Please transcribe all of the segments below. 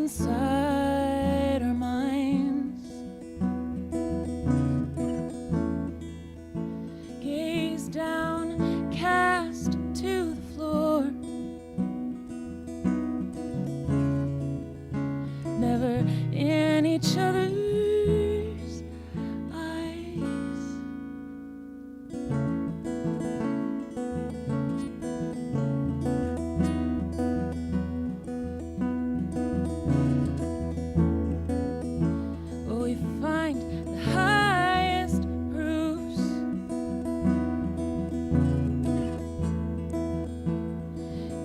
inside our minds. Gaze down, cast to the floor. Never in each other's eyes. Oh, we find the highest proofs.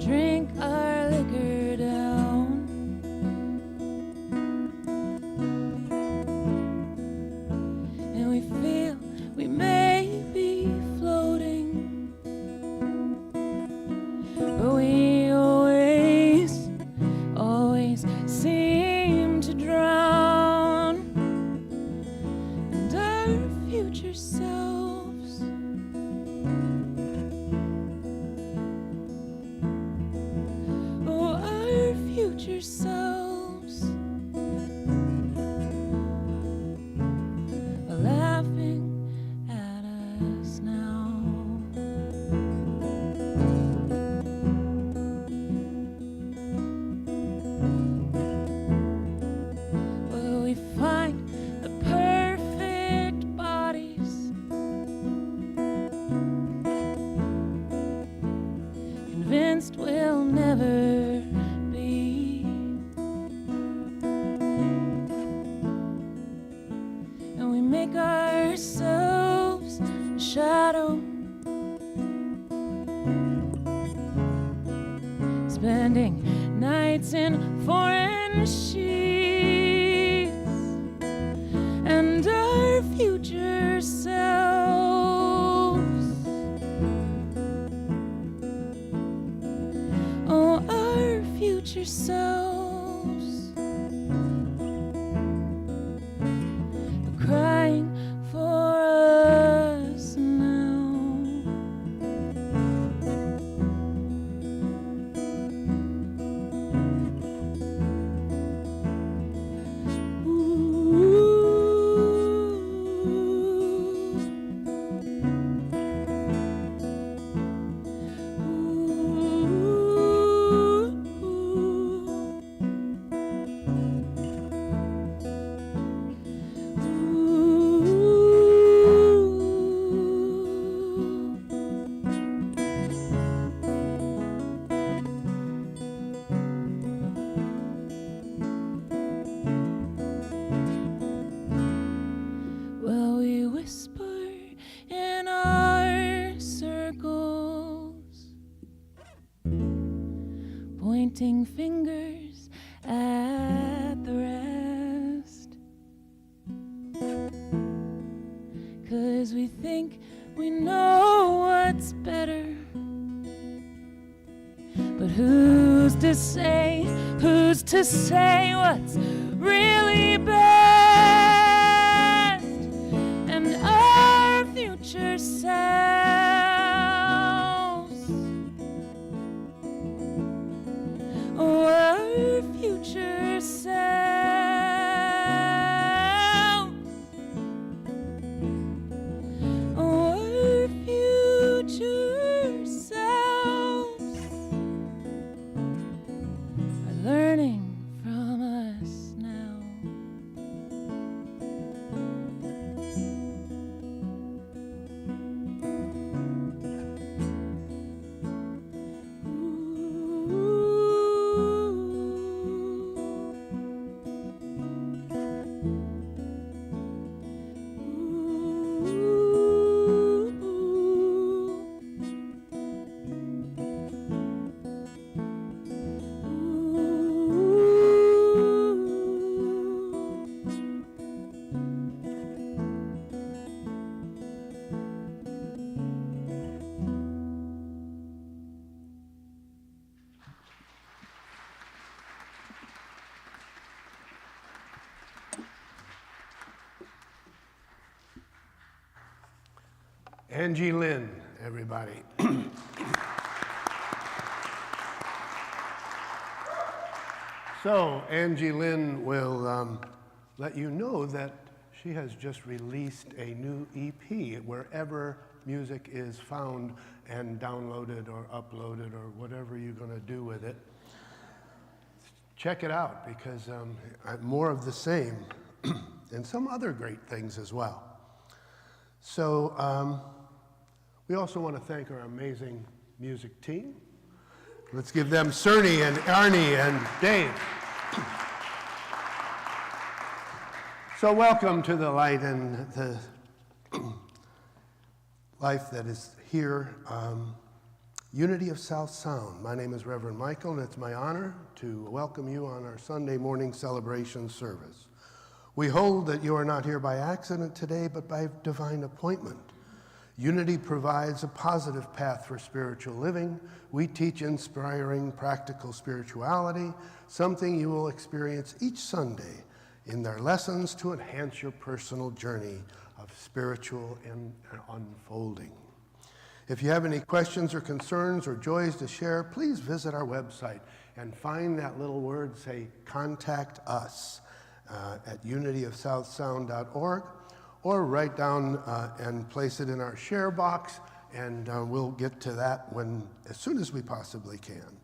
Drink our liquor down. And we feel we may be floating, but we always seem to drown. And our future selves, oh, our future selves are laughing at us now. Well, we find the perfect bodies, convinced we'll never be. And we make ourselves a shadow, spending nights in foreign sheets. And our future selves, oh, our future selves are crying for us now. Well, we whisper in our circles, pointing fingers at the rest, 'cause we think we know what's better. But who's to say what's really best? And our future selves, oh, our future selves, oh, our future selves are learning from us now. Angie Lynn, everybody. So Angie Lynn will let you know that she has just released a new EP wherever music is found and downloaded or uploaded or whatever you're going to do with it. Check it out because more of the same and some other great things as well. So we also want to thank our amazing music team. Let's give them Cerny and Arnie and Dave. So welcome to the light and the life that is here. Unity of South Sound. My name is Reverend Michael, and it's my honor to welcome you on our Sunday morning celebration service. We hold that you are not here by accident today, but by divine appointment. Unity provides a positive path for spiritual living. We teach inspiring, practical spirituality, something you will experience each Sunday in their lessons to enhance your personal journey of spiritual unfolding. If you have any questions or concerns or joys to share, please visit our website and find that little word, say, Contact Us, at unityofsouthsound.org. Or write down and place it in our share box, and we'll get to that as soon as we possibly can.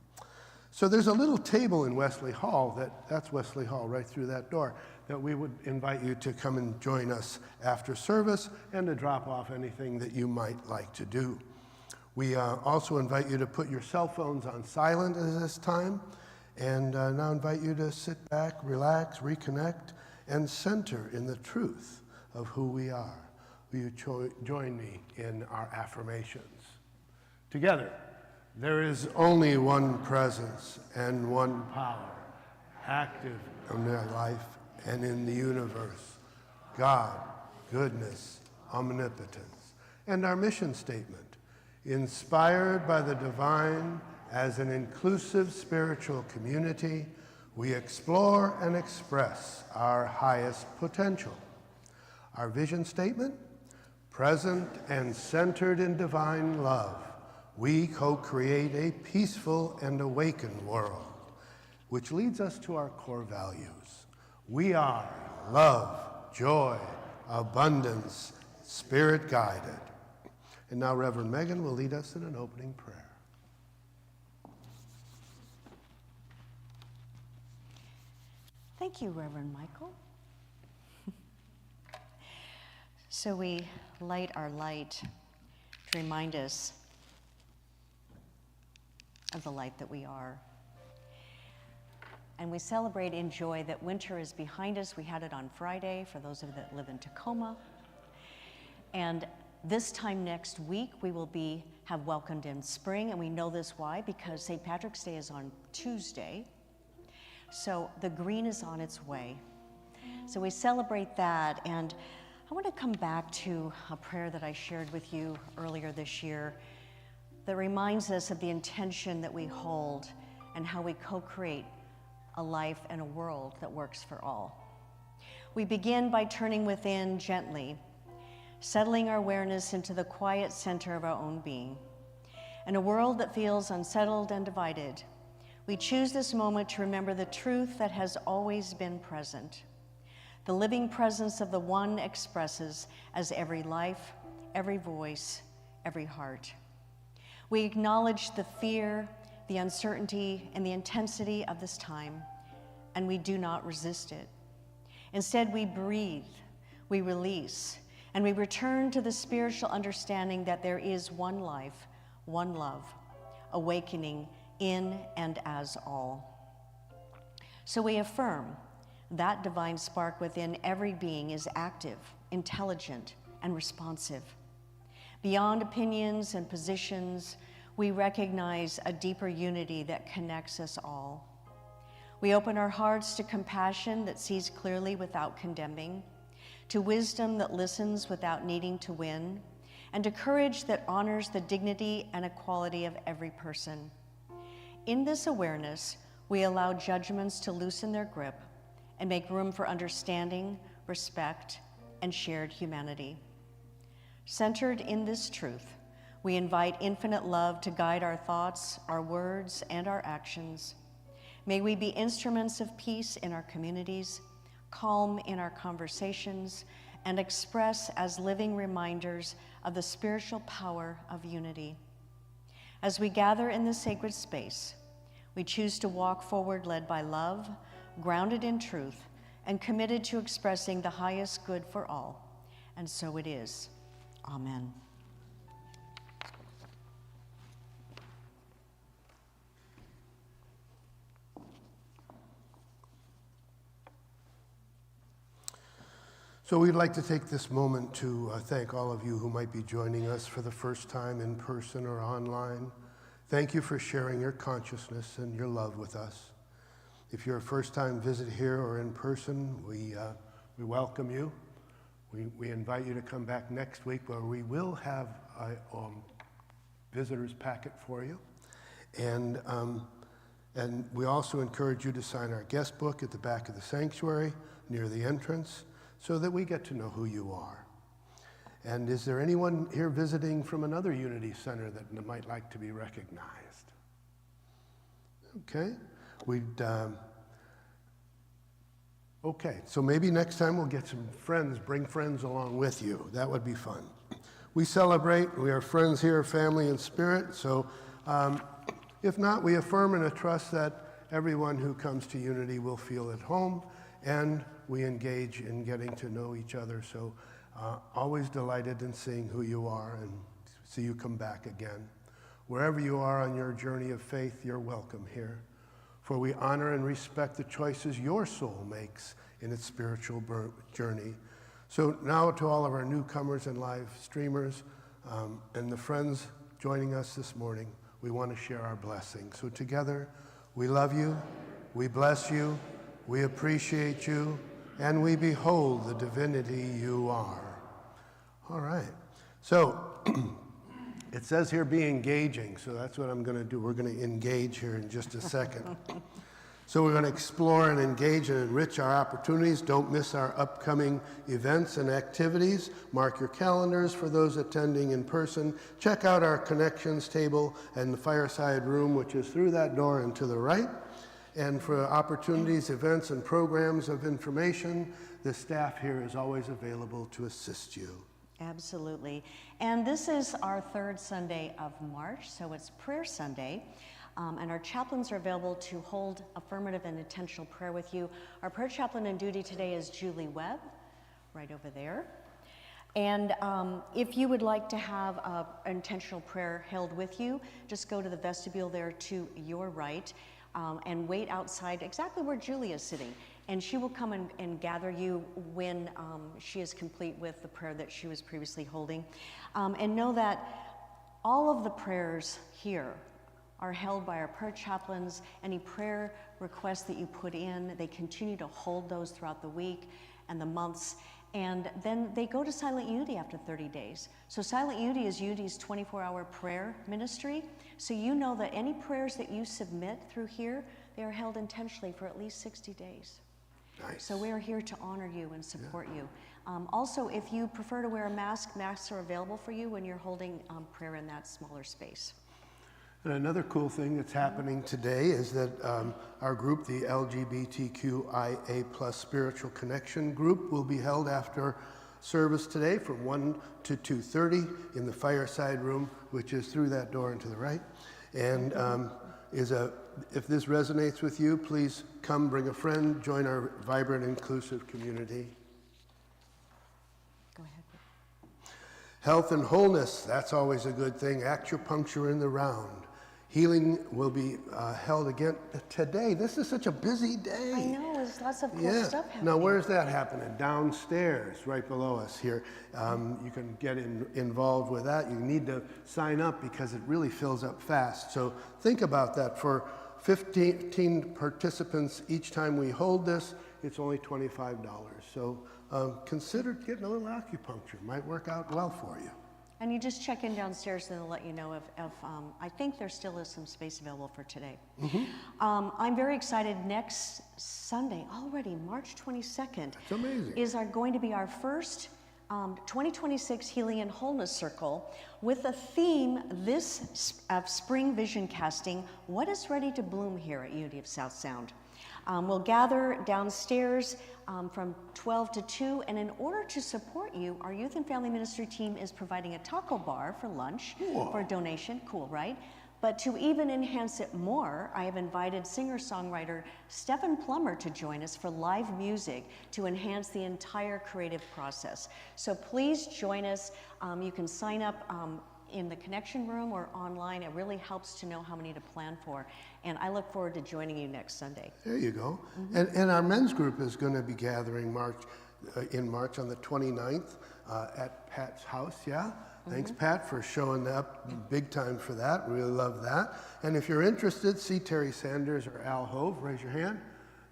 So there's a little table in Wesley Hall, that's Wesley Hall right through that door, that we would invite you to come and join us after service and to drop off anything that you might like to do. We also invite you to put your cell phones on silent at this time, and now invite you to sit back, relax, reconnect, and center in the truth of who we are. Will you join me in our affirmations? Together, there is only one presence and one power, active in their life and in the universe, God, goodness, omnipotence. And our mission statement, inspired by the divine as an inclusive spiritual community, we explore and express our highest potential. Our vision statement, present and centered in divine love, we co-create a peaceful and awakened world, which leads us to our core values. We are love, joy, abundance, spirit-guided. And now Reverend Megan will lead us in an opening prayer. Thank you, Reverend Michael. So we light our light to remind us of the light that we are. And we celebrate in joy that winter is behind us. We had it on Friday for those of you that live in Tacoma. And this time next week, we will have welcomed in spring. And we know this why, because St. Patrick's Day is on Tuesday. So the green is on its way. So we celebrate that. And I want to come back to a prayer that I shared with you earlier this year that reminds us of the intention that we hold and how we co-create a life and a world that works for all. We begin by turning within gently, settling our awareness into the quiet center of our own being. In a world that feels unsettled and divided, we choose this moment to remember the truth that has always been present. The living presence of the one expresses as every life, every voice, every heart. We acknowledge the fear, the uncertainty, and the intensity of this time, and we do not resist it. Instead, we breathe, we release, and we return to the spiritual understanding that there is one life, one love, awakening in and as all. So we affirm that divine spark within every being is active, intelligent, and responsive. Beyond opinions and positions, we recognize a deeper unity that connects us all. We open our hearts to compassion that sees clearly without condemning, to wisdom that listens without needing to win, and to courage that honors the dignity and equality of every person. In this awareness, we allow judgments to loosen their grip and make room for understanding, respect, and shared humanity. Centered in this truth, we invite infinite love to guide our thoughts, our words, and our actions. May we be instruments of peace in our communities, calm in our conversations, and express as living reminders of the spiritual power of unity. As we gather in this sacred space, we choose to walk forward led by love, grounded in truth, and committed to expressing the highest good for all. And so it is. Amen. So we'd like to take this moment to thank all of you who might be joining us for the first time in person or online. Thank you for sharing your consciousness and your love with us. If you're a first-time visit here or in person, we welcome you. We invite you to come back next week where we will have a visitor's packet for you. And we also encourage you to sign our guest book at the back of the sanctuary near the entrance, so that we get to know who you are. And is there anyone here visiting from another Unity Center that might like to be recognized? Okay, okay, so maybe next time we'll get some friends, bring friends along with you. That would be fun. We celebrate, we are friends here, family and spirit, so if not, we affirm and trust that everyone who comes to Unity will feel at home, and we engage in getting to know each other. So always delighted in seeing who you are and see you come back again. Wherever you are on your journey of faith, you're welcome here. For we honor and respect the choices your soul makes in its spiritual journey. So now to all of our newcomers and live streamers and the friends joining us this morning, we want to share our blessings. So together, we love you, we bless you, we appreciate you, and we behold the divinity you are. All right. So it says here be engaging, so that's what I'm going to do. We're going to engage here in just a second. So we're going to explore and engage and enrich our opportunities. Don't miss our upcoming events and activities. Mark your calendars for those attending in person. Check out our connections table and the fireside room, which is through that door and to the right. And for opportunities, events, and programs of information, the staff here is always available to assist you. Absolutely. And this is our third Sunday of March, so it's Prayer Sunday. And our chaplains are available to hold affirmative and intentional prayer with you. Our prayer chaplain in duty today is Julie Webb, right over there. And if you would like to have an intentional prayer held with you, just go to the vestibule there to your right. And wait outside exactly where Julie is sitting. And she will come and gather you when she is complete with the prayer that she was previously holding. And know that all of the prayers here are held by our prayer chaplains. Any prayer requests that you put in, they continue to hold those throughout the week and the months. And then they go to Silent Unity after 30 days. So Silent Unity is Unity's 24-hour prayer ministry. So you know that any prayers that you submit through here, they are held intentionally for at least 60 days. Nice. So we are here to honor you and support you. Also, if you prefer to wear a mask, masks are available for you when you're holding prayer in that smaller space. And another cool thing that's happening today is that our group, the LGBTQIA+ Spiritual Connection Group, will be held after service today from 1 to 2:30 in the fireside room, which is through that door and to the right. And if this resonates with you, please come, bring a friend, join our vibrant, inclusive community. Go ahead. Health and wholeness, that's always a good thing. Acupuncture in the round. Healing will be held again today. This is such a busy day. I know, there's lots of cool stuff happening. Now, where's that happening? Downstairs, right below us here. You can get involved with that. You need to sign up because it really fills up fast. So think about that. For 15 participants each time we hold this, it's only $25. So consider getting a little acupuncture. Might work out well for you. And you just check in downstairs and they'll let you know if I think there still is some space available for today. Mm-hmm. I'm very excited. Next Sunday, already March 22nd, That's amazing. is going to be our first 2026 Healing and Wholeness Circle with a theme this spring vision casting, What is Ready to Bloom here at Unity of South Sound. We'll gather downstairs from 12 to 2, and in order to support you, our youth and family ministry team is providing a taco bar for lunch for a donation. Cool, right? But to even enhance it more, I have invited singer-songwriter Stephen Plummer to join us for live music to enhance the entire creative process. So please join us. You can sign up in the connection room or online. It really helps to know how many to plan for. And I look forward to joining you next Sunday. There you go. And our men's group is going to be gathering in March on the 29th at Pat's house, yeah? Thanks, Pat, for showing up big time for that. Really love that. And if you're interested, see Terry Sanders or Al Hove. Raise your hand.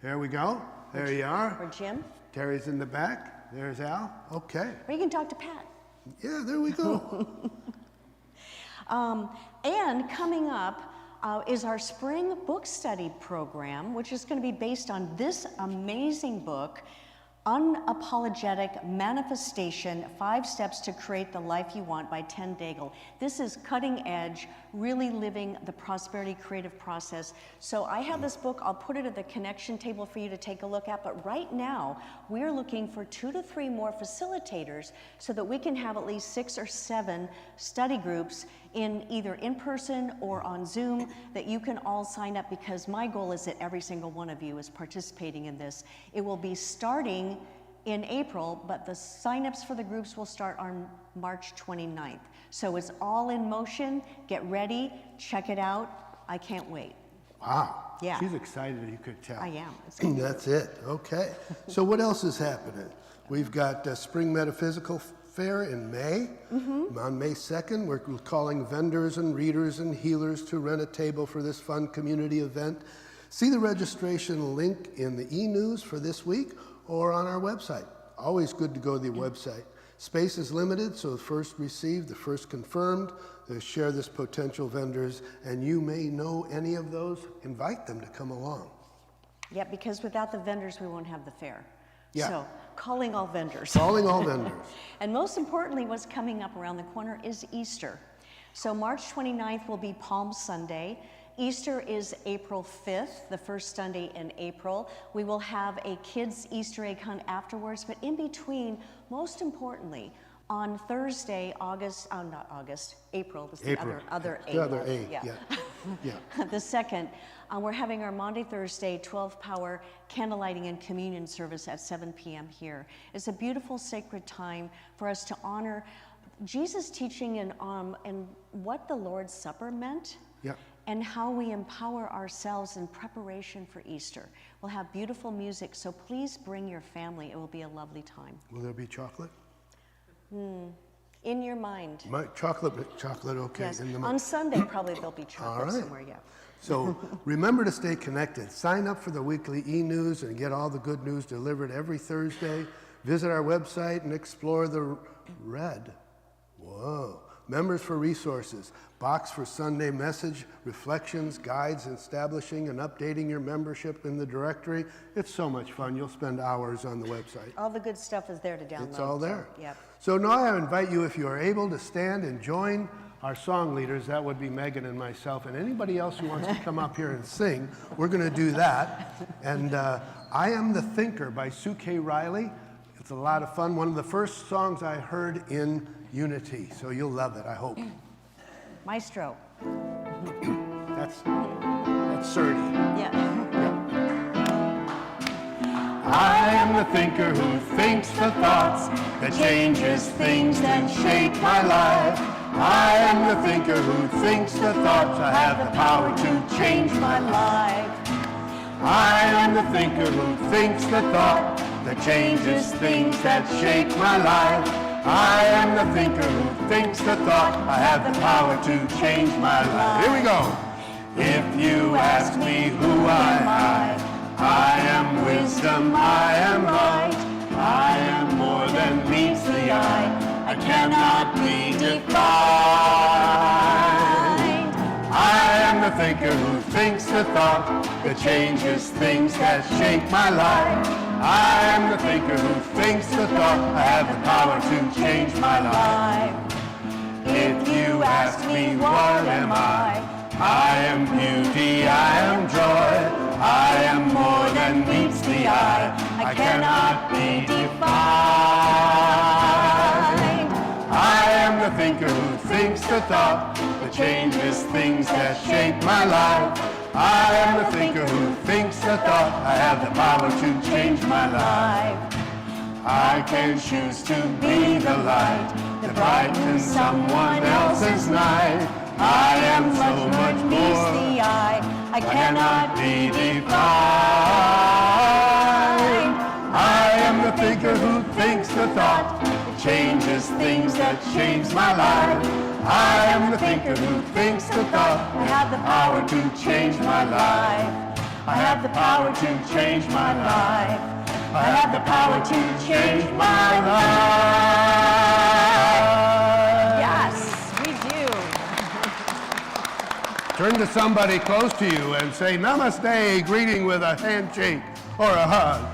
There we go. There you are. Or Jim. Terry's in the back. There's Al. Okay. Or you can talk to Pat. Yeah, there we go. And coming up is our spring book study program, which is going to be based on this amazing book, Unapologetic Manifestation, 5 Steps to Create the Life You Want by Ten Daigle. This is cutting edge, really living the prosperity creative process. So I have this book, I'll put it at the connection table for you to take a look at, but right now we're looking for 2 to 3 more facilitators so that we can have at least 6 or 7 study groups in either in person or on Zoom that you can all sign up, because my goal is that every single one of you is participating in this. It will be starting in April, but the signups for the groups will start on March 29th. So it's all in motion. Get ready, check it out. I can't wait. Wow. Yeah. She's excited, you could tell. I am. It's gonna be That's it. Okay. So what else is happening? We've got Spring Metaphysical Fair in May. On May 2nd, we're calling vendors and readers and healers to rent a table for this fun community event. See the registration link in the e-news for this week or on our website. Always good to go to the website. Space is limited, so the first received, the first confirmed. Share this potential vendors, and you may know any of those. Invite them to come along. Yeah, because without the vendors, we won't have the fair. Yeah. So calling all vendors. Calling all vendors. And most importantly, what's coming up around the corner is Easter. So March 29th will be Palm Sunday. Easter is April 5th, the first Sunday in April. We will have a kids' Easter egg hunt afterwards, but in between, most importantly, on Thursday, April, this is April. the other A. The other A, Yeah. yeah. The second, we're having our Maundy Thursday 12-hour candlelighting and communion service at 7 p.m. here. It's a beautiful sacred time for us to honor Jesus' teaching and what the Lord's Supper meant. Yeah. And how we empower ourselves in preparation for Easter. We'll have beautiful music, so please bring your family. It will be a lovely time. Will there be chocolate? In your mind. Chocolate, okay. Yes. In the On Sunday, probably there'll be chocolate All right. somewhere, yeah. So remember to stay connected. Sign up for the weekly e-news and get all the good news delivered every Thursday. Visit our website and explore the red. Whoa. Members for resources, box for Sunday message, reflections, guides, establishing and updating your membership in the directory. It's so much fun. You'll spend hours on the website. All the good stuff is there to download. It's all there. So, yep. So now I invite you, if you are able, to stand and join our song leaders. That would be Megan and myself, and anybody else who wants to come up here and sing. We're going to do that. And I Am the Thinker by Sue K. Riley. It's a lot of fun. One of the first songs I heard in Unity. So you'll love it, I hope. Maestro. That's Serdi. Yeah. I am the thinker who thinks the thoughts that changes things that shape my life. I am the thinker who thinks the thoughts. I have the power to change my life. I am the thinker who thinks the thought that changes things that shape my life. I am the thinker who thinks the thought. I have the power to change my life. Here we go. If you ask me who I am wisdom, I am light. I am more than meets the eye. I cannot be defined. I am the thinker who thinks the thought that changes things that shape my life. I am the thinker who thinks the thought. I have the power to change my life. If you ask me what am I am beauty, I am joy. I am more than meets the eye. I cannot be defined. I am the thinker who thinks the thought, that changes things that shape my life. I am the thinker who thinks the thought. I have the power to change my life. I can choose to be the light that brightens someone else's night. I am so much more. I cannot be defined. I am the thinker who thinks the thought that changes things that change my life. I am the thinker who thinks the thought. I have the power to change my life. I have the power to change my life. I have the power to change my life. Yes, we do. Turn to somebody close to you and say namaste, greeting with a handshake or a hug.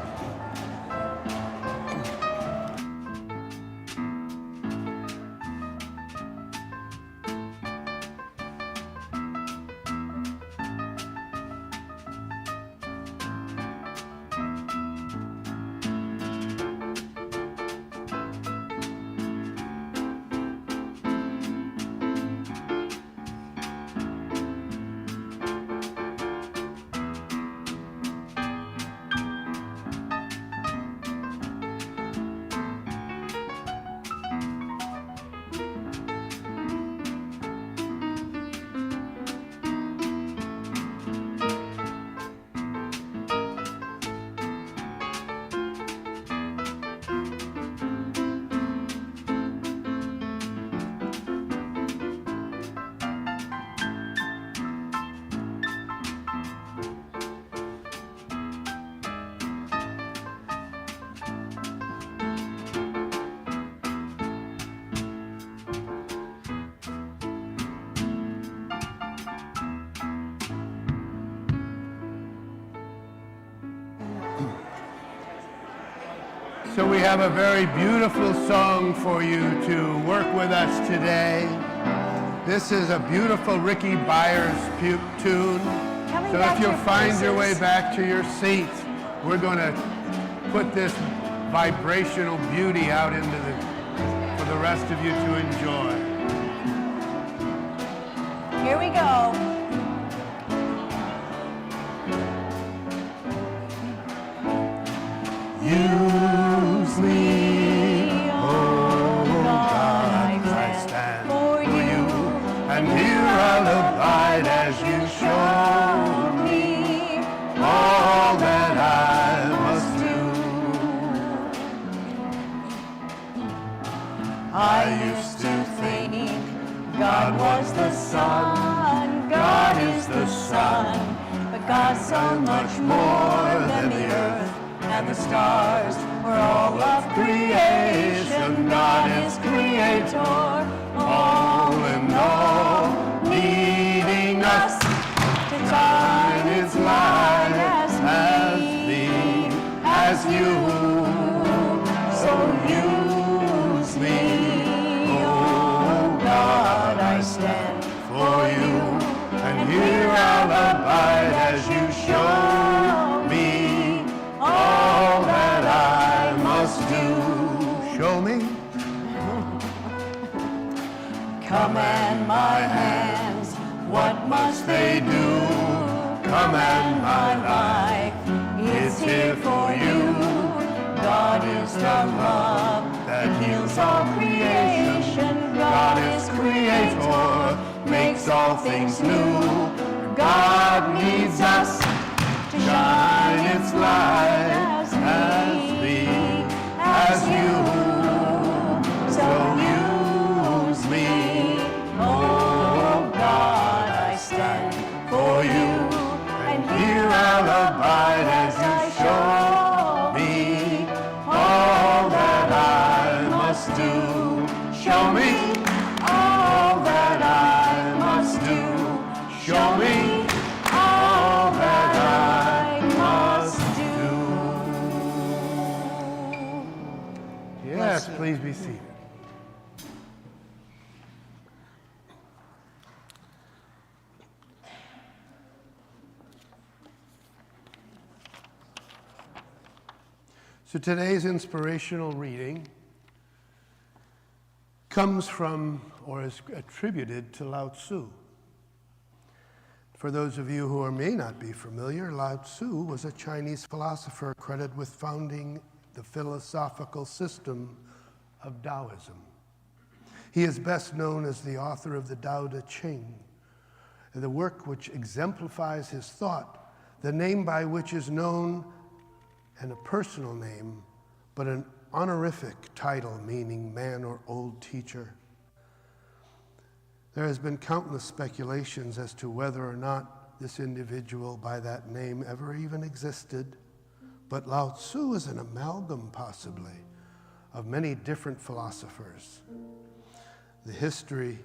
So we have a very beautiful song for you to work with us today. This is a beautiful Ricky Byers tune. So if you'll find your way back to your seat, we're going to put this vibrational beauty out for the rest of you to enjoy. Here we go. Use me, oh God, I stand for you, and here I'll abide as you show me all that I must do. I used to think God was the sun, God is the sun, but God's so much more than the earth and the stars. We're all of creation. God is creator, all in all, needing us to shine His light as me, as you. So use me, oh God, I stand for you, and here I'll abide as you show me all that I must do. Show me. Command my hands, what must they do? Command my life, it's here for you. God is the love that heals all creation. God is creator, makes all things new. God needs us to shine its light as me, as you. So use me, oh God, I stand for you, and here I'll abide as you show me all that I must do. Show me all that I must do. Show me all that I must do. Please be seated. So today's inspirational reading comes from, or is attributed to, Lao Tzu. For those of you who may not be familiar, Lao Tzu was a Chinese philosopher credited with founding the philosophical system of Taoism. He is best known as the author of the Tao Te Ching, the work which exemplifies his thought, the name by which is known, and a personal name, but an honorific title meaning man or old teacher. There has been countless speculations as to whether or not this individual by that name ever even existed, but Lao Tzu is an amalgam, possibly, of many different philosophers. The history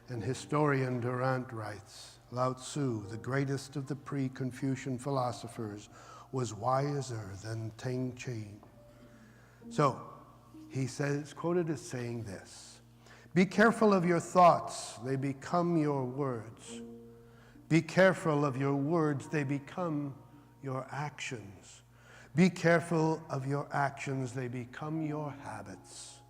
and historian Durant writes, Lao Tzu, the greatest of the pre-Confucian philosophers, was wiser than Teng Ching. So, he says, quoted as saying this, "Be careful of your thoughts, they become your words. Be careful of your words, they become your actions. Be careful of your actions, they become your habits.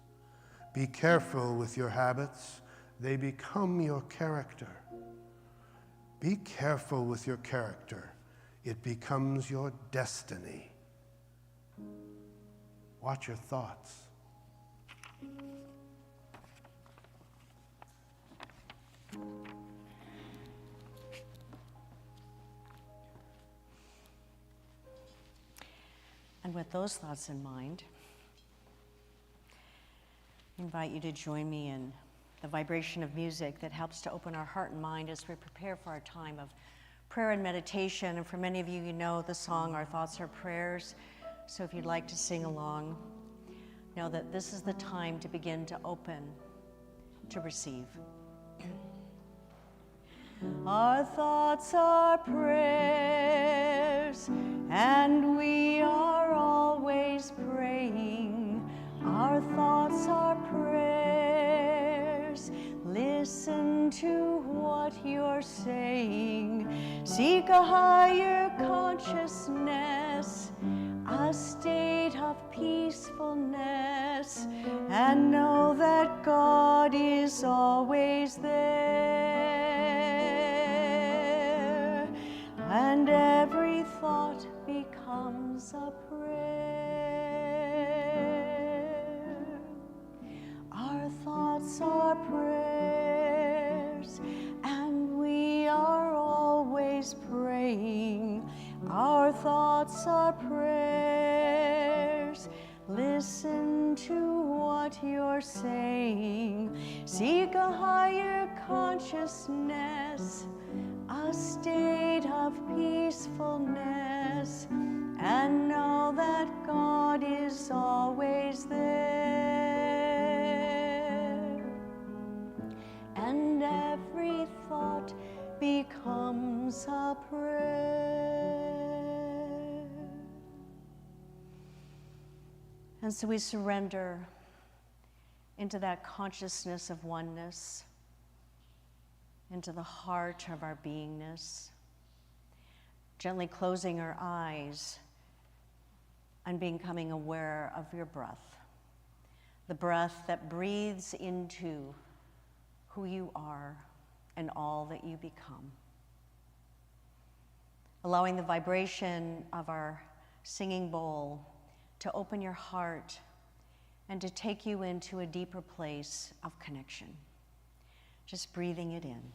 Be careful with your habits, they become your character. Be careful with your character, it becomes your destiny." Watch your thoughts. And with those thoughts in mind, I invite you to join me in the vibration of music that helps to open our heart and mind as we prepare for our time of prayer and meditation. And for many of you, you know the song, Our Thoughts Are Prayers. So if you'd like to sing along, know that this is the time to begin to open, to receive. Our thoughts are prayers, and we are always praying. Our thoughts are prayers. Listen to what you're saying. Seek a higher consciousness, a state of peacefulness, and know that God is always there. And every thought becomes a prayer. Our thoughts are prayers, and we are always praying. Our thoughts are prayers. Listen to what you're saying. Seek a higher consciousness, a state of peacefulness, and know that God is always there. And every thought becomes a prayer. And so we surrender into that consciousness of oneness, into the heart of our beingness, gently closing our eyes and becoming aware of your breath, the breath that breathes into who you are and all that you become. Allowing the vibration of our singing bowl to open your heart and to take you into a deeper place of connection. Just breathing it in.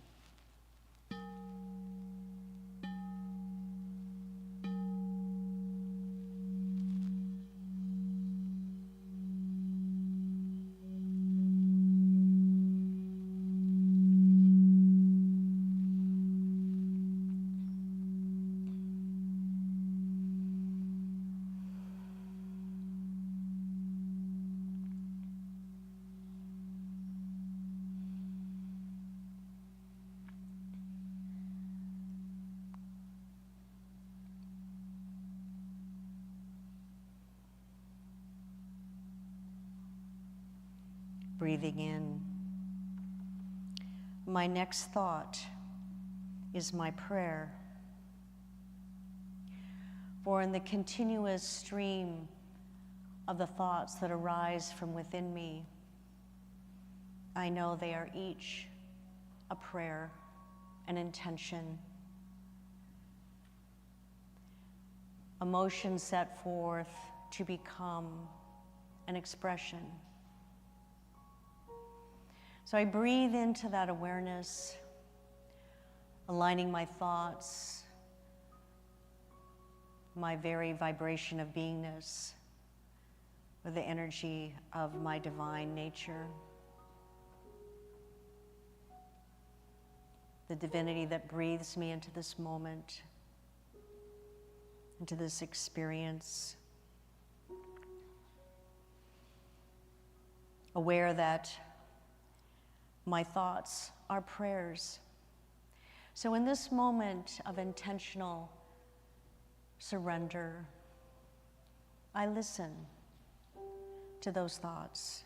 breathing in. My next thought is my prayer. For in the continuous stream of the thoughts that arise from within me, I know they are each a prayer, an intention, a motion set forth to become an expression. So I breathe into that awareness, aligning my thoughts, my very vibration of beingness with the energy of my divine nature, the divinity that breathes me into this moment, into this experience, aware that my thoughts are prayers. So in this moment of intentional surrender, I listen to those thoughts,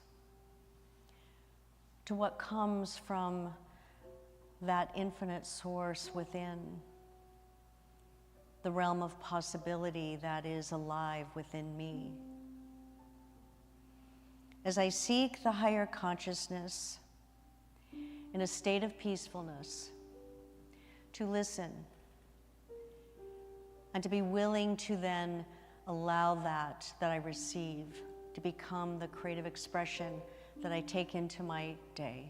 to what comes from that infinite source within, the realm of possibility that is alive within me. As I seek the higher consciousness in a state of peacefulness, to listen and to be willing to then allow that I receive to become the creative expression that I take into my day.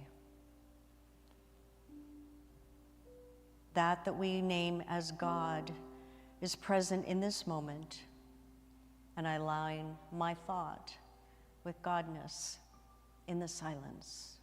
That we name as God is present in this moment, and I align my thought with Godness in the silence.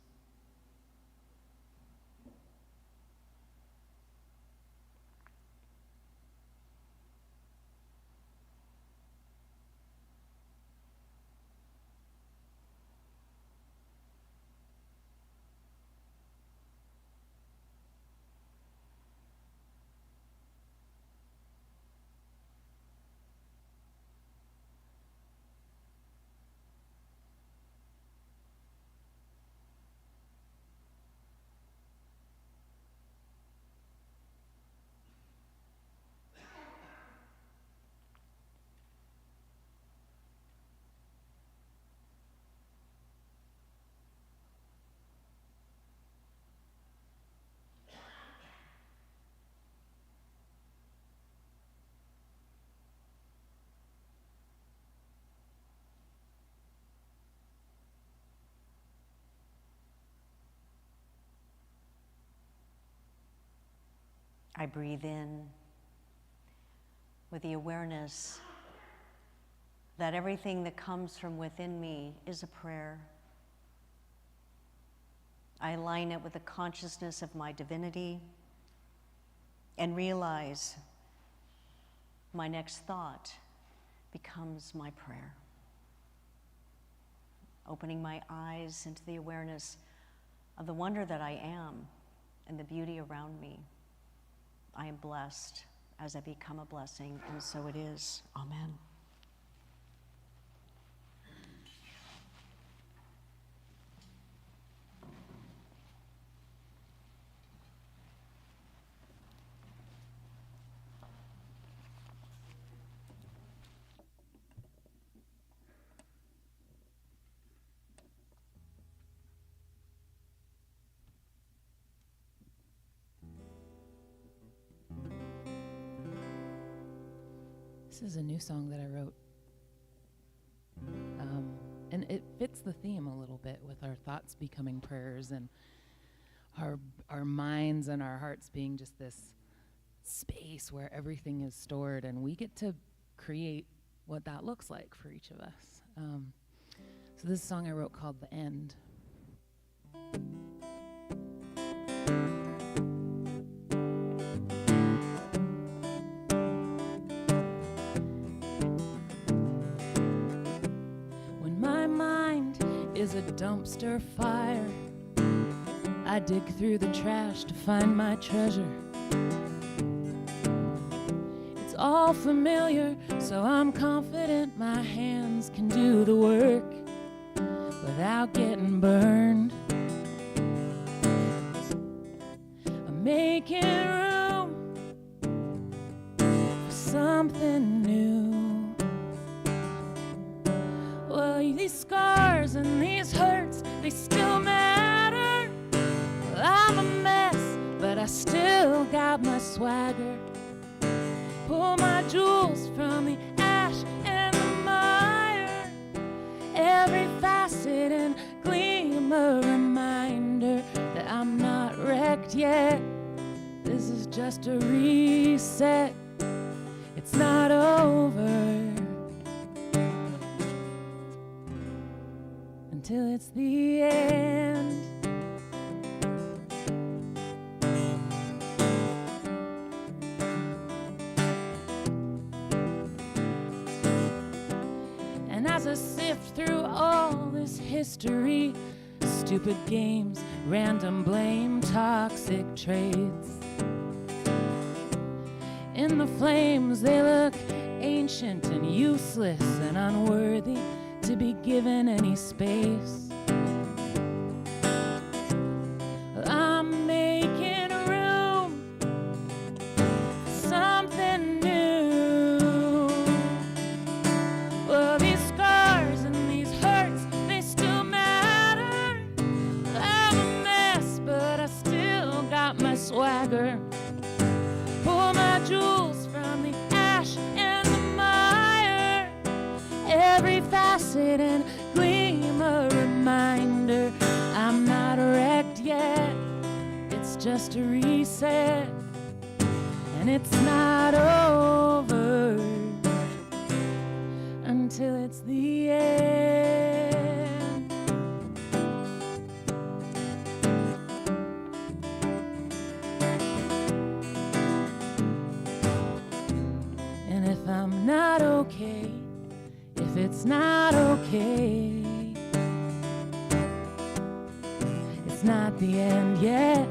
I breathe in with the awareness that everything that comes from within me is a prayer. I align it with the consciousness of my divinity and realize my next thought becomes my prayer. Opening my eyes into the awareness of the wonder that I am and the beauty around me. I am blessed as I become a blessing, and so it is. Amen. This is a new song that I wrote. And it fits the theme a little bit with our thoughts becoming prayers and our minds and our hearts being just this space where everything is stored, and we get to create what that looks like for each of us. So this song I wrote called The End. Is a dumpster fire. I dig through the trash to find my treasure. It's all familiar, so I'm confident my hands can do the work. But without getting burned. I'm making room for something new. Well, these scars and these hurts, they still matter. Well, I'm a mess, but I still got my swagger. Pull my jewels from the ash and the mire. Every facet and gleam a reminder that I'm not wrecked yet. This is just a reset. It's not over until it's the end. And as I sift through all this history, stupid games, random blame, toxic traits, in the flames they look ancient and useless and unworthy to be given any space. I'm making room for something new. Well, these scars and these hurts, they still matter. I'm a mess, but I still got my swagger. Pull my jewels from the ash and the mire. Every facet and gleam a reminder I'm not wrecked yet. It's just a reset, and it's not over until it's the end. And if I'm not okay, if it's not okay, it's not the end yet.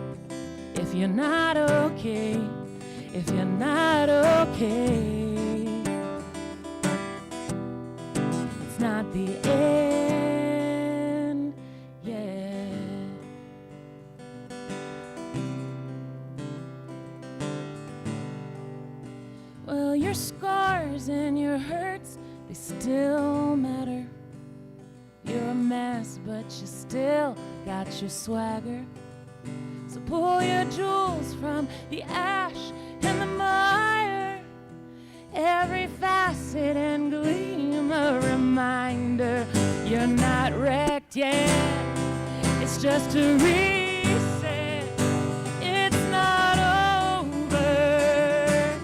If you're not okay, if you're not okay, it's not the end yet. Well, your scars and your hurts, they still matter. You're a mess, but you still got your swagger. So pull your jewels from the ash and the mire. Every facet and gleam a reminder you're not wrecked yet. It's just a reset. It's not over.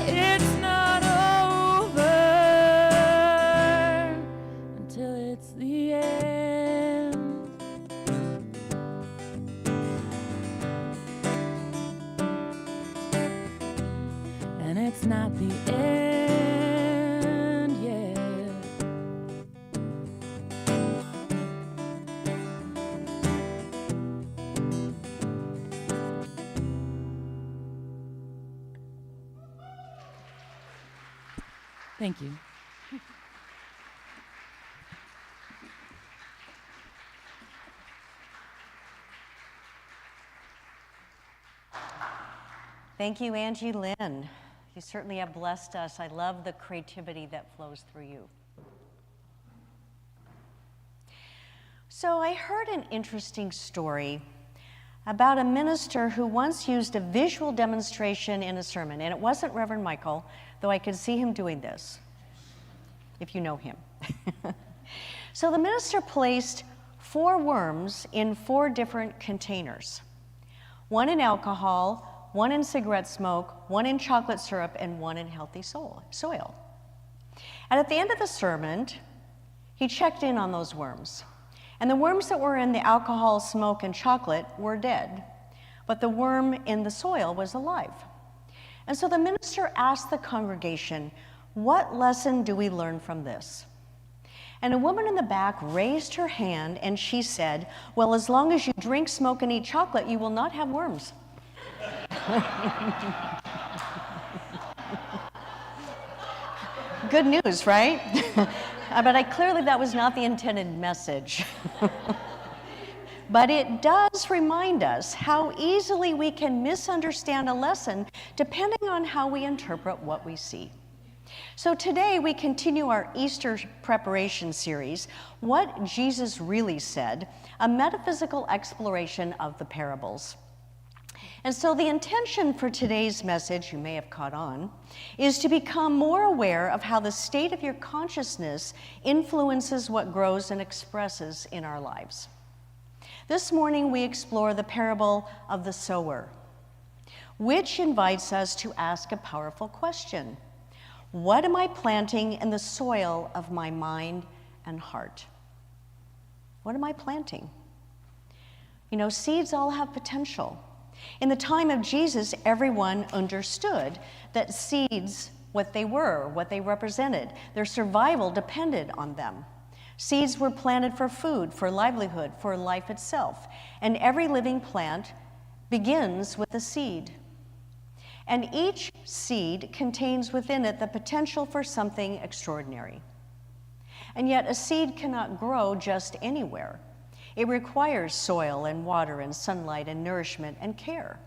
It's not over until it's the end. And it's not the end yet. Thank you. Thank you, Angie Lynn. You certainly have blessed us. I love the creativity that flows through you. So I heard an interesting story about a minister who once used a visual demonstration in a sermon, and it wasn't Reverend Michael, though I could see him doing this, if you know him. So the minister placed 4 worms in 4 different containers, one in alcohol, one in cigarette smoke, one in chocolate syrup, and one in healthy soil. And at the end of the sermon, he checked in on those worms. And the worms that were in the alcohol, smoke, and chocolate were dead, but the worm in the soil was alive. And so the minister asked the congregation, "What lesson do we learn from this?" And a woman in the back raised her hand and she said, "Well, as long as you drink, smoke, and eat chocolate, you will not have worms." Good news, right? But clearly that was not the intended message. But it does remind us how easily we can misunderstand a lesson depending on how we interpret what we see. So today we continue our Easter preparation series, What Jesus Really Said, a metaphysical exploration of the parables. And so the intention for today's message, you may have caught on, is to become more aware of how the state of your consciousness influences what grows and expresses in our lives. This morning we explore the parable of the sower, which invites us to ask a powerful question. What am I planting in the soil of my mind and heart? What am I planting? You know, seeds all have potential. In the time of Jesus, everyone understood that seeds, what they were, what they represented, their survival depended on them. Seeds were planted for food, for livelihood, for life itself. And every living plant begins with a seed. And each seed contains within it the potential for something extraordinary. And yet a seed cannot grow just anywhere. It requires soil and water and sunlight and nourishment and care.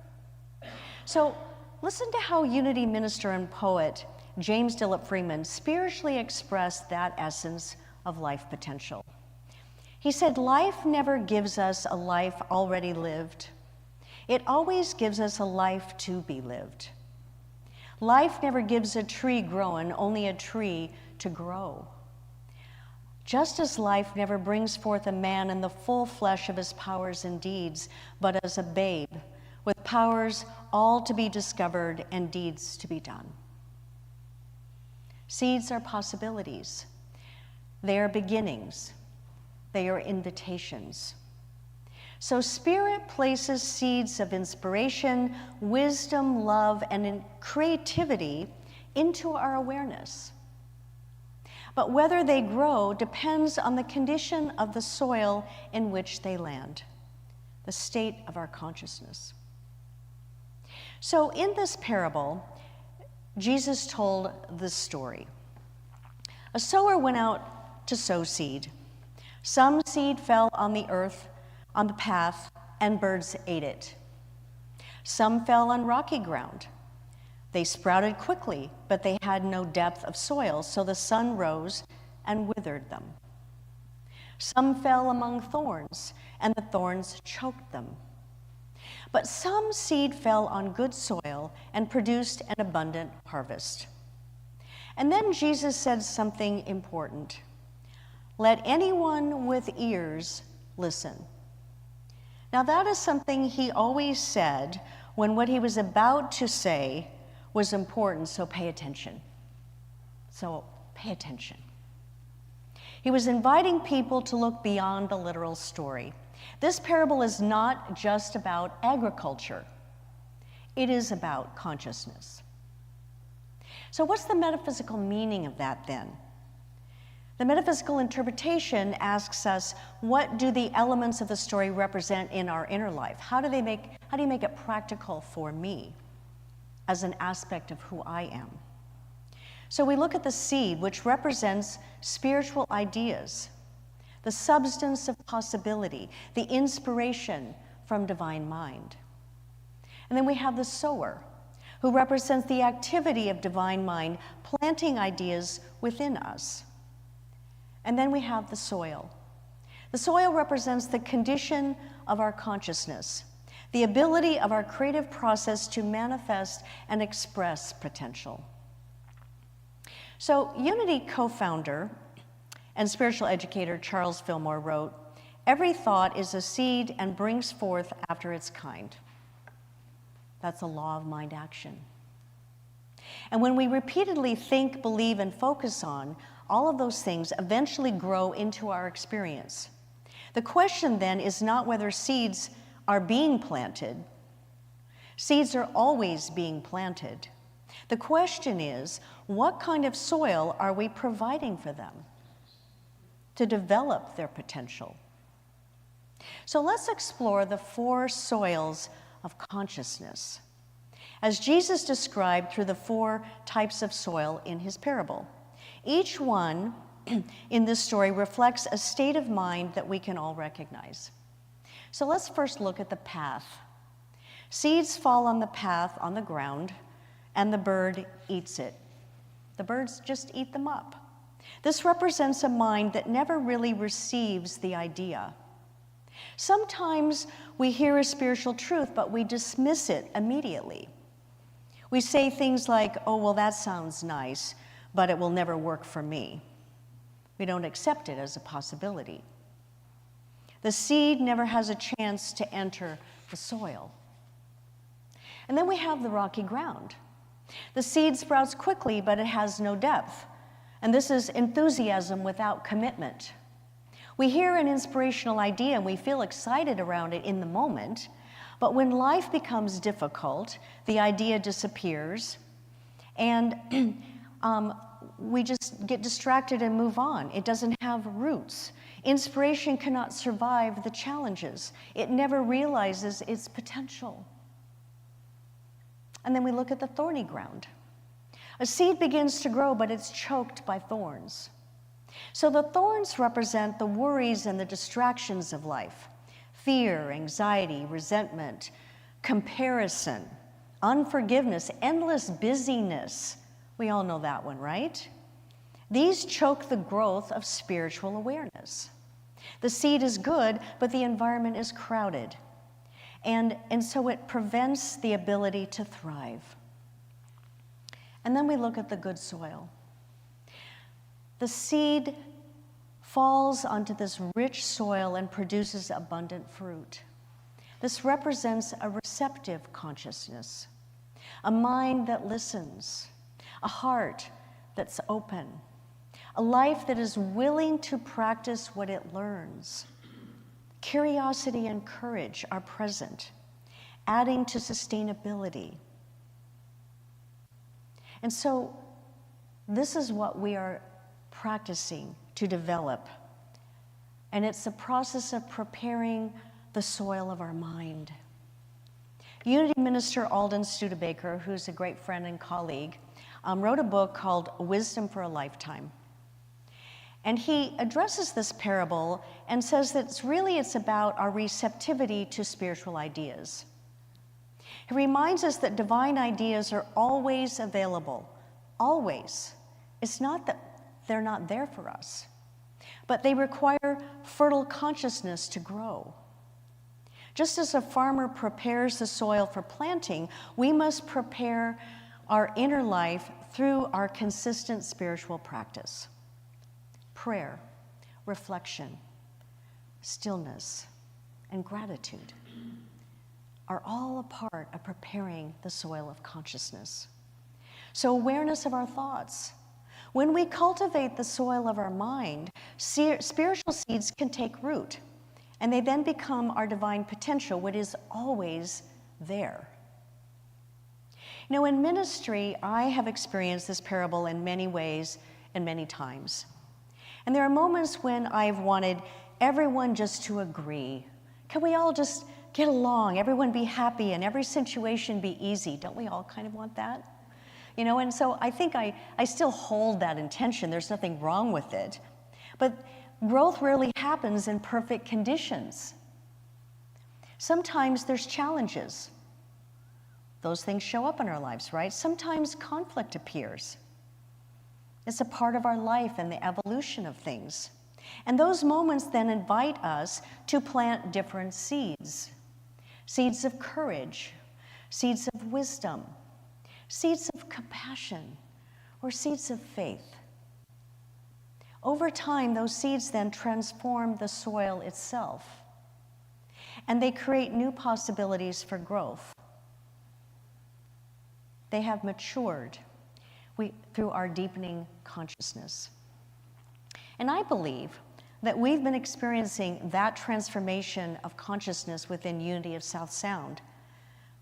So listen to how Unity minister and poet James Dillip Freeman spiritually expressed that essence of life potential. He said, "Life never gives us a life already lived. It always gives us a life to be lived. Life never gives a tree growing, only a tree to grow. Just as life never brings forth a man in the full flesh of his powers and deeds, but as a babe, with powers all to be discovered and deeds to be done." Seeds are possibilities. They are beginnings. They are invitations. So Spirit places seeds of inspiration, wisdom, love, and creativity into our awareness. But whether they grow depends on the condition of the soil in which they land, the state of our consciousness. So in this parable, Jesus told this story. A sower went out to sow seed. Some seed fell on the earth, on the path, and birds ate it. Some fell on rocky ground. They sprouted quickly, but they had no depth of soil, so the sun rose and withered them. Some fell among thorns, and the thorns choked them. But some seed fell on good soil and produced an abundant harvest. And then Jesus said something important. Let anyone with ears listen. Now that is something he always said when what he was about to say was important, so pay attention. So pay attention. He was inviting people to look beyond the literal story. This parable is not just about agriculture. It is about consciousness. So what's the metaphysical meaning of that then? The metaphysical interpretation asks us, what do the elements of the story represent in our inner life? How do you make it practical for me as an aspect of who I am? So we look at the seed, which represents spiritual ideas, the substance of possibility, the inspiration from divine mind. And then we have the sower, who represents the activity of divine mind, planting ideas within us. And then we have the soil. The soil represents the condition of our consciousness, the ability of our creative process to manifest and express potential. So Unity co-founder and spiritual educator Charles Fillmore wrote, "Every thought is a seed and brings forth after its kind." That's a law of mind action. And when we repeatedly think, believe, and focus on, all of those things eventually grow into our experience. The question then is not whether seeds are being planted. Seeds are always being planted. The question is, what kind of soil are we providing for them to develop their potential? So let's explore the 4 soils of consciousness, as Jesus described through the 4 types of soil in his parable. Each one in this story reflects a state of mind that we can all recognize. So let's first look at the path. Seeds fall on the path on the ground, and the bird eats it. The birds just eat them up. This represents a mind that never really receives the idea. Sometimes we hear a spiritual truth, but we dismiss it immediately. We say things like, oh, well, that sounds nice, but it will never work for me. We don't accept it as a possibility. The seed never has a chance to enter the soil. And then we have the rocky ground. The seed sprouts quickly, but it has no depth. And this is enthusiasm without commitment. We hear an inspirational idea and we feel excited around it in the moment, but when life becomes difficult, the idea disappears, and we just get distracted and move on. It doesn't have roots. Inspiration cannot survive the challenges. It never realizes its potential. And then we look at the thorny ground. A seed begins to grow, but it's choked by thorns. So the thorns represent the worries and the distractions of life: fear, anxiety, resentment, comparison, unforgiveness, endless busyness. We all know that one, right? These choke the growth of spiritual awareness. The seed is good, but the environment is crowded. And so it prevents the ability to thrive. And then we look at the good soil. The seed falls onto this rich soil and produces abundant fruit. This represents a receptive consciousness, a mind that listens, a heart that's open, a life that is willing to practice what it learns. Curiosity and courage are present, adding to sustainability. And so this is what we are practicing to develop. And it's a process of preparing the soil of our mind. Unity Minister Alden Studebaker, who's a great friend and colleague, wrote a book called Wisdom for a Lifetime. And he addresses this parable and says that it's about our receptivity to spiritual ideas. He reminds us that divine ideas are always available, always. It's not that they're not there for us, but they require fertile consciousness to grow. Just as a farmer prepares the soil for planting, we must prepare our inner life through our consistent spiritual practice. Prayer, reflection, stillness, and gratitude are all a part of preparing the soil of consciousness. So awareness of our thoughts. When we cultivate the soil of our mind, spiritual seeds can take root, and they then become our divine potential, which is always there. You know, in ministry, I have experienced this parable in many ways and many times. And there are moments when I've wanted everyone just to agree. Can we all just get along, everyone be happy, and every situation be easy? Don't we all kind of want that? You know, and so I think I still hold that intention. There's nothing wrong with it. But growth rarely happens in perfect conditions. Sometimes there's challenges. Those things show up in our lives, right? Sometimes conflict appears. It's a part of our life and the evolution of things. And those moments then invite us to plant different seeds. Seeds of courage, seeds of wisdom, seeds of compassion, or seeds of faith. Over time, those seeds then transform the soil itself, and they create new possibilities for growth. They have matured through our deepening consciousness. And I believe that we've been experiencing that transformation of consciousness within Unity of South Sound.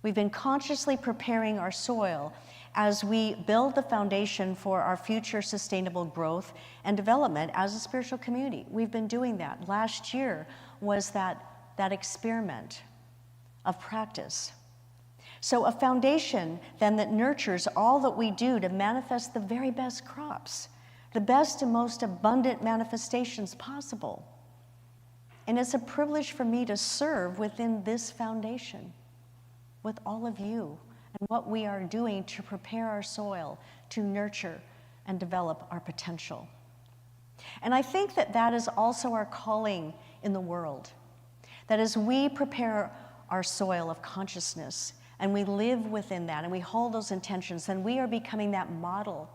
We've been consciously preparing our soil as we build the foundation for our future sustainable growth and development as a spiritual community. We've been doing that. Last year was that experiment of practice. So a foundation then that nurtures all that we do to manifest the very best crops, the best and most abundant manifestations possible. And it's a privilege for me to serve within this foundation with all of you and what we are doing to prepare our soil to nurture and develop our potential. And I think that that is also our calling in the world. That as we prepare our soil of consciousness and we live within that and we hold those intentions, then we are becoming that model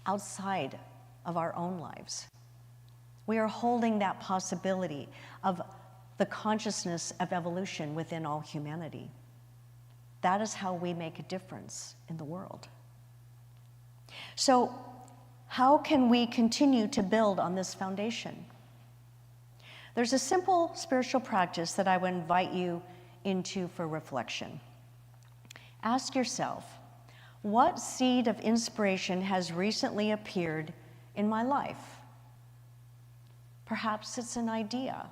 outside of our own lives. We are holding that possibility of the consciousness of evolution within all humanity. That is how we make a difference in the world. So, how can we continue to build on this foundation? There's a simple spiritual practice that I would invite you into for reflection. Ask yourself, what seed of inspiration has recently appeared in my life? Perhaps it's an idea,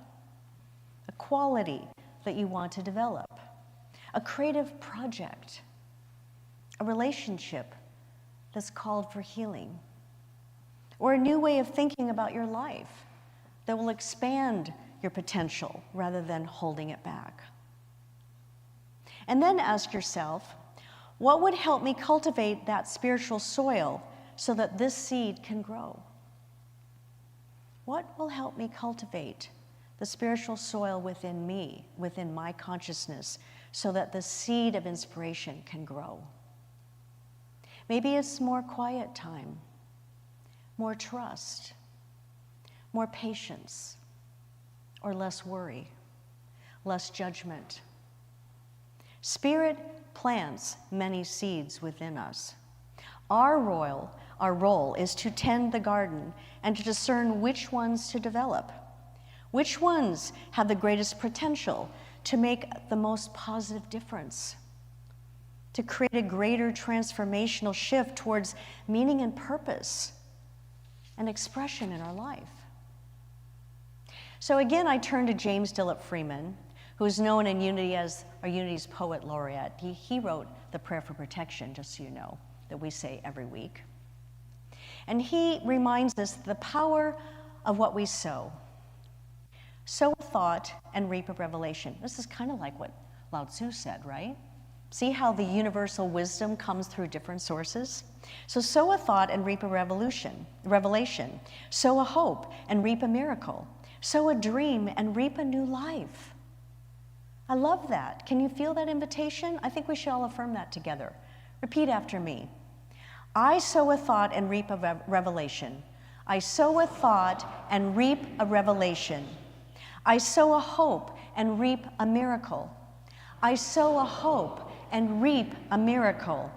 a quality that you want to develop, a creative project, a relationship that's called for healing, or a new way of thinking about your life that will expand your potential rather than holding it back. And then ask yourself, what would help me cultivate that spiritual soil so that this seed can grow? What will help me cultivate the spiritual soil within me, within my consciousness, so that the seed of inspiration can grow? Maybe it's more quiet time, more trust, more patience, or less worry, less judgment. Spirit plants many seeds within us. Our role is to tend the garden and to discern which ones to develop, which ones have the greatest potential to make the most positive difference, to create a greater transformational shift towards meaning and purpose and expression in our life. So again, I turn to James Dillip Freeman, who is known in Unity as our Unity's Poet Laureate. He wrote the Prayer for Protection, just so you know, that we say every week. And he reminds us the power of what we sow. Sow a thought and reap a revelation. This is kind of like what Lao Tzu said, right? See how the universal wisdom comes through different sources? So sow a thought and reap a revelation. Sow a hope and reap a miracle. Sow a dream and reap a new life. I love that. Can you feel that invitation? I think we should all affirm that together. Repeat after me. I sow a thought and reap a revelation. I sow a thought and reap a revelation. I sow a hope and reap a miracle. I sow a hope and reap a miracle.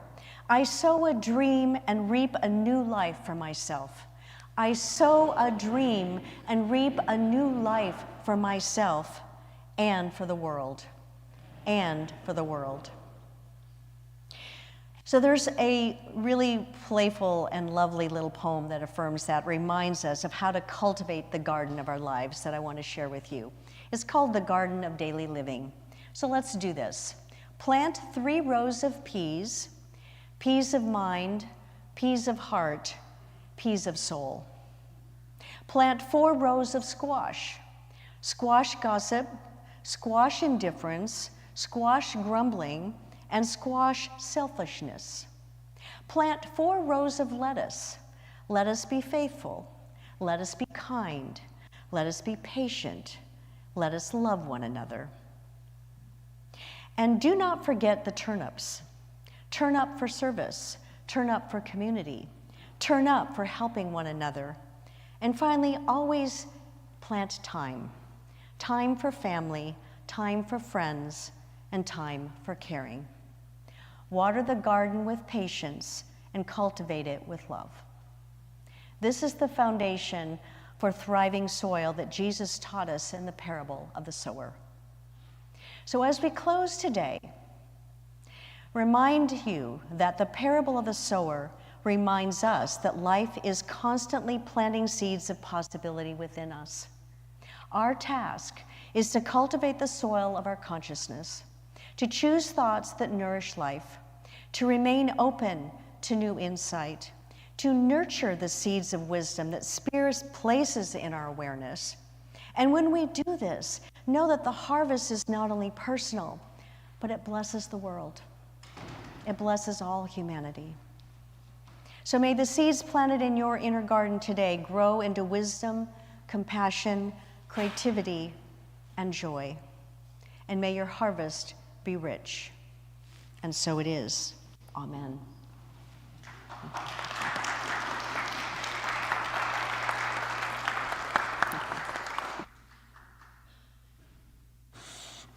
I sow a dream and reap a new life for myself. I sow a dream and reap a new life for myself and for the world, and for the world. So there's a really playful and lovely little poem that affirms that, reminds us of how to cultivate the garden of our lives that I want to share with you. It's called The Garden of Daily Living. So let's do this. Plant 3 rows of peas, peas of mind, peas of heart, peas of soul. Plant 4 rows of squash, squash gossip, squash indifference, squash grumbling, and squash selfishness. Plant 4 rows of lettuce. Let us be faithful. Let us be kind. Let us be patient. Let us love one another. And do not forget the turnips. Turn up for service. Turn up for community. Turn up for helping one another. And finally, always plant time. Time for family, time for friends, and time for caring. Water the garden with patience and cultivate it with love. This is the foundation for thriving soil that Jesus taught us in the parable of the sower. So as we close today, remind you that the parable of the sower reminds us that life is constantly planting seeds of possibility within us. Our task is to cultivate the soil of our consciousness, to choose thoughts that nourish life, to remain open to new insight, to nurture the seeds of wisdom that Spirit places in our awareness. And when we do this, know that the harvest is not only personal, but it blesses the world. It blesses all humanity. So may the seeds planted in your inner garden today grow into wisdom, compassion, creativity, and joy. And may your harvest be rich. And so it is. Amen.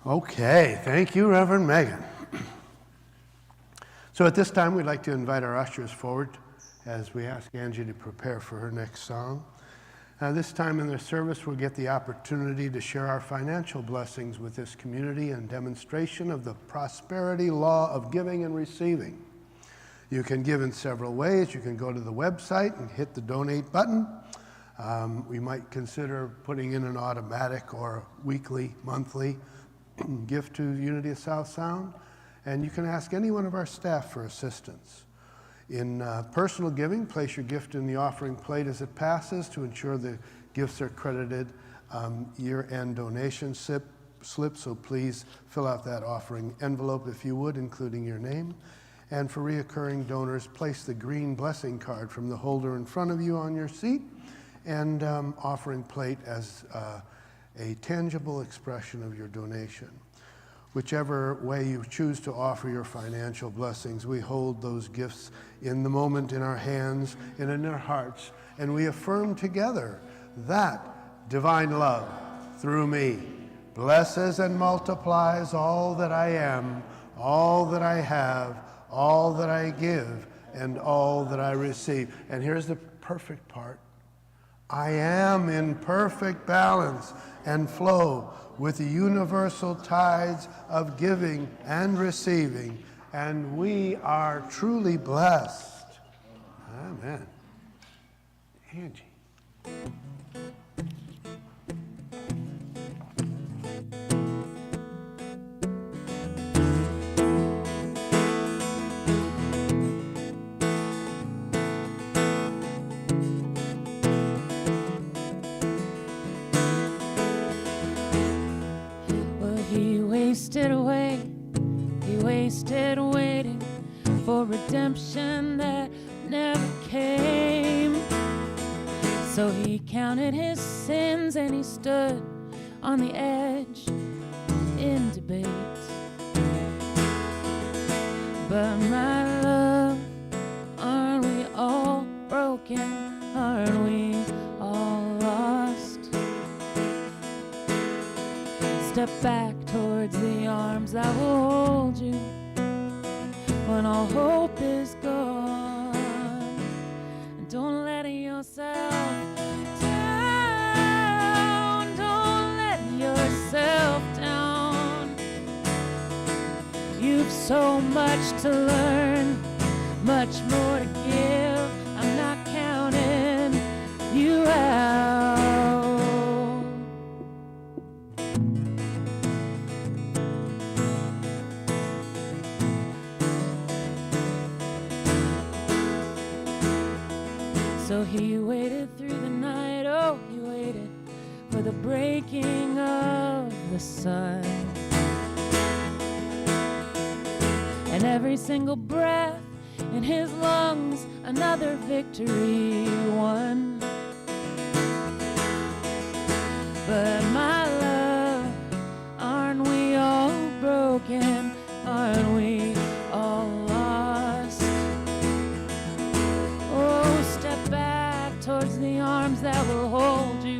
Okay, thank you, Reverend Megan. So at this time, we'd like to invite our ushers forward as we ask Angie to prepare for her next song. This time in the service, we'll get the opportunity to share our financial blessings with this community and demonstration of the prosperity law of giving and receiving. You can give in several ways. You can go to the website and hit the donate button. We might consider putting in an automatic or weekly, monthly gift to Unity of South Sound. And you can ask any one of our staff for assistance. In personal giving, place your gift in the offering plate as it passes to ensure the gifts are credited year-end donation slip, so please fill out that offering envelope if you would, including your name. And for reoccurring donors, place the green blessing card from the holder in front of you on your seat and offering plate as a tangible expression of your donation. Whichever way you choose to offer your financial blessings, we hold those gifts in the moment in our hands and in our hearts, and we affirm together that divine love through me blesses and multiplies all that I am, all that I have, all that I give, and all that I receive. And here's the perfect part. I am in perfect balance and flow with the universal tides of giving and receiving, and we are truly blessed. Amen. Angie. He wasted waiting for redemption that never came. So he counted his sins and he stood on the edge in debate. But my love, aren't we all broken? Aren't we all lost? Step back towards the arms that will hold you when all hope is gone. And don't let yourself down. Don't let yourself down. You've so much to learn, much more to give. I'm not counting you out. So he waited through the night, oh, he waited for the breaking of the sun. And every single breath in his lungs, another victory won. But my love, aren't we all broken? Aren't we all lost? Oh, step back towards the arms that will hold you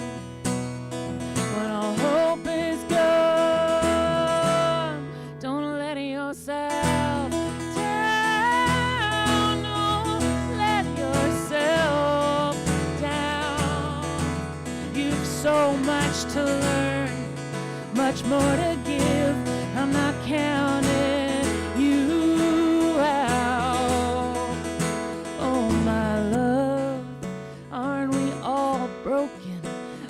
when all hope is gone. Don't let yourself down. Don't let yourself down. You've so much to learn, much more to give. I'm not counting you out. Oh, my love, aren't we all broken?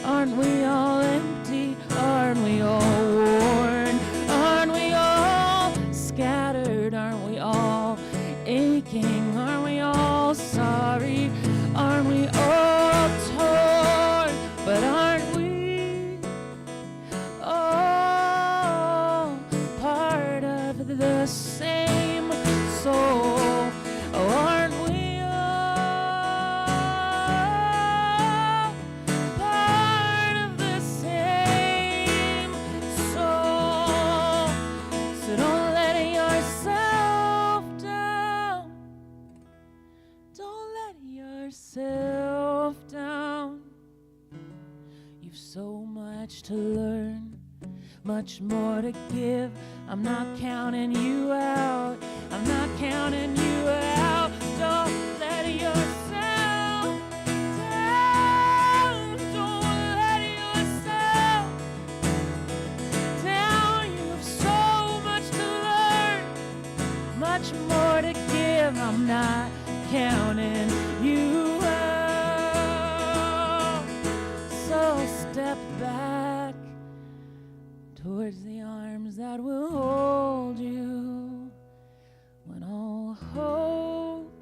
Aren't we all empty? Aren't we all worn? Aren't we all scattered? Aren't we all aching? Aren't we all sorry? much more to give. I'm not counting you out. I'm not counting you out. Don't let yourself down. Don't let yourself down. You have so much to learn, much more to give. I'm not counting you out. So step back towards the arms that will hold you when all hope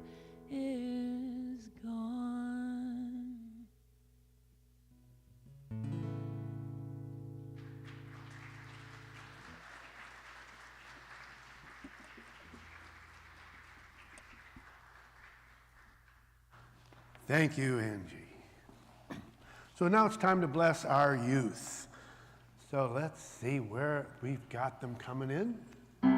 is gone. Thank you, Angie. So now it's time to bless our youth. So let's see where we've got them coming in. We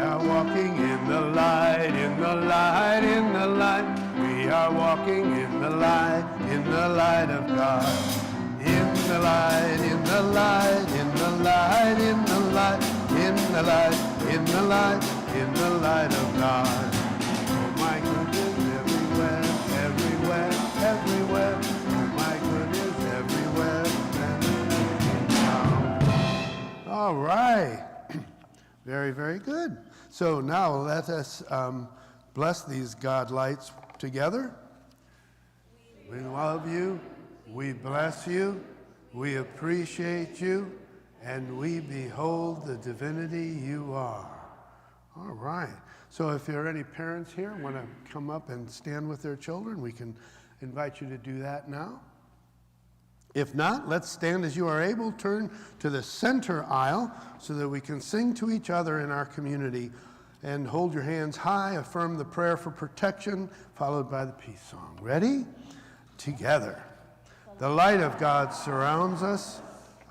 are walking in the light, in the light, in the light. We are walking in the light of God. In the light, in the light, in the light, in the light, in the light, in the light, in the light of God. Oh my goodness, everywhere, everywhere, everywhere. Oh my goodness, everywhere. All right. Very, very good. So now let us bless these God lights together. We love you. We bless you. We appreciate you. And we behold the divinity you are. All right. So if there are any parents here who want to come up and stand with their children, we can invite you to do that now. If not, let's stand as you are able. Turn to the center aisle so that we can sing to each other in our community. And hold your hands high, affirm the prayer for protection, followed by the peace song. Ready? Together. The light of God surrounds us.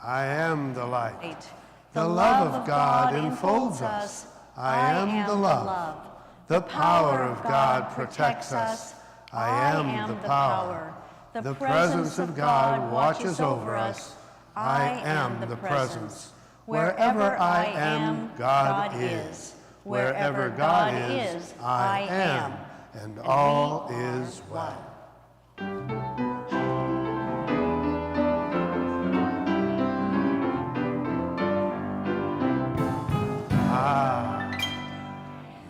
I am the light. The love of God enfolds us. I am the love. The power of God protects us. I am the power. The presence of God watches over us. I am the presence. Wherever I am, God is. Wherever God is, I am. And all is well.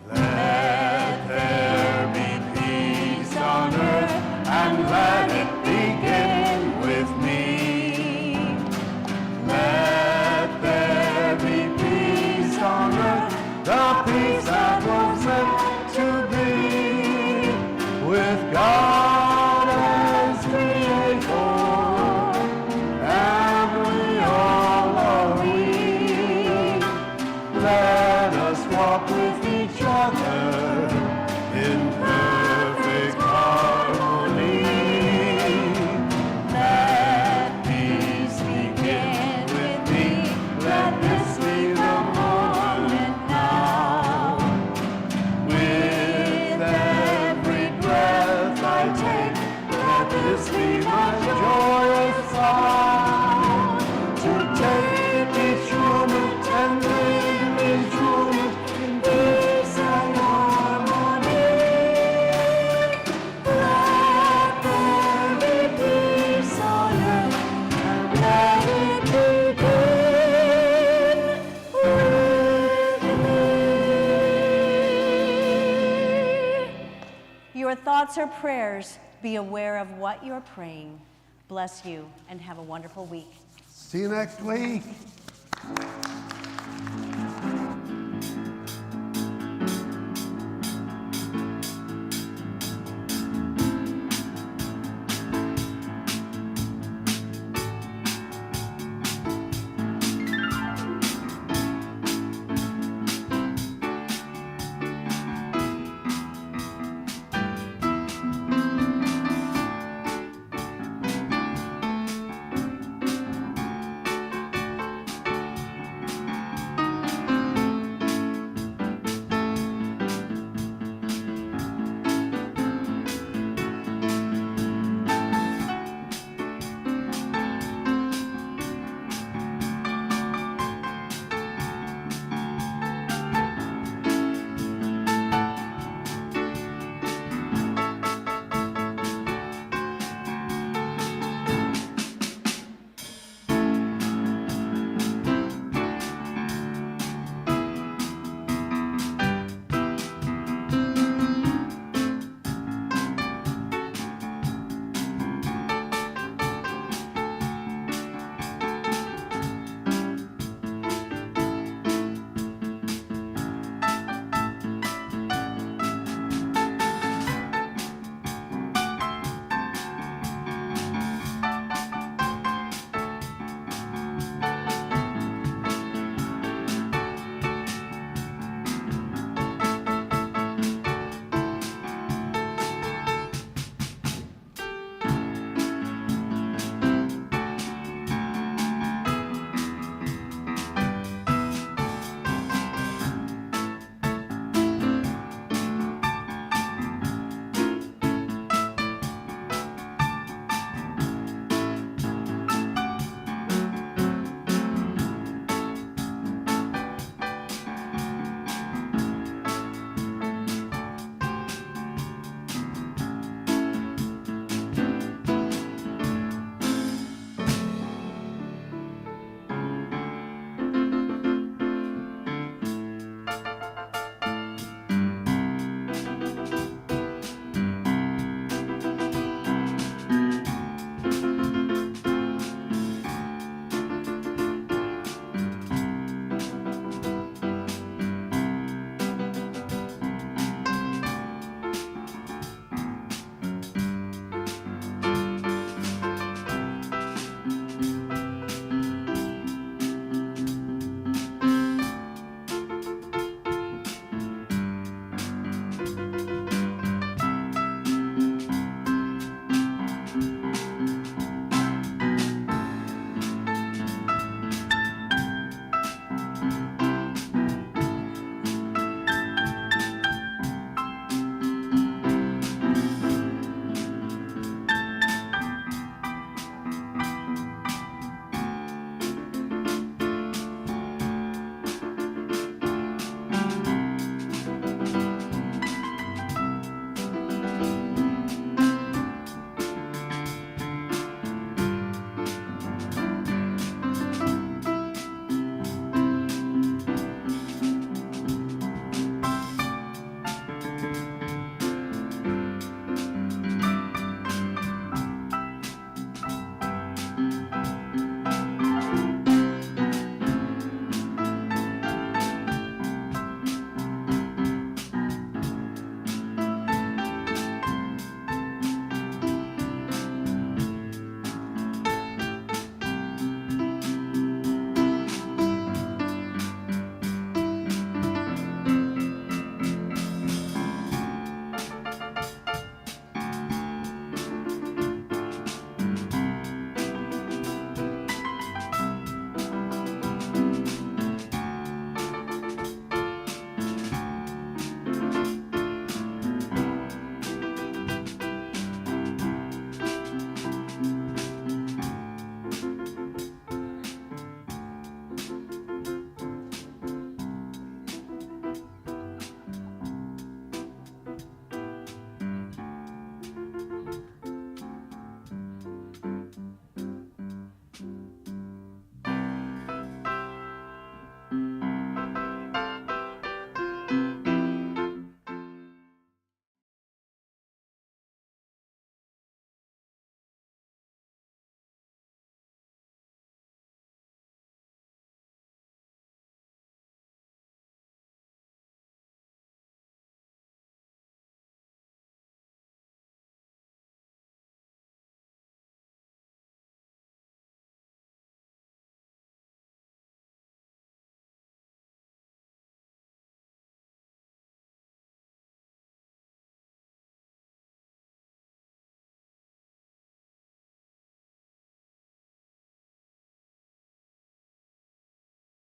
Let there be peace on earth, and let it begin with me. Let there be peace on earth, the peace that was meant to be, with God as creator, and we all are we. Let us walk with each other in perfect harmony. Let peace begin with me. Let this be the moment now. With every breath I take, let this be my joyous song. To take each moment and live each moment in peace and harmony. Let there be peace on earth, and let it begin with me. Your thoughts or prayers, be aware of what you're praying. Bless you and have a wonderful week. See you next week.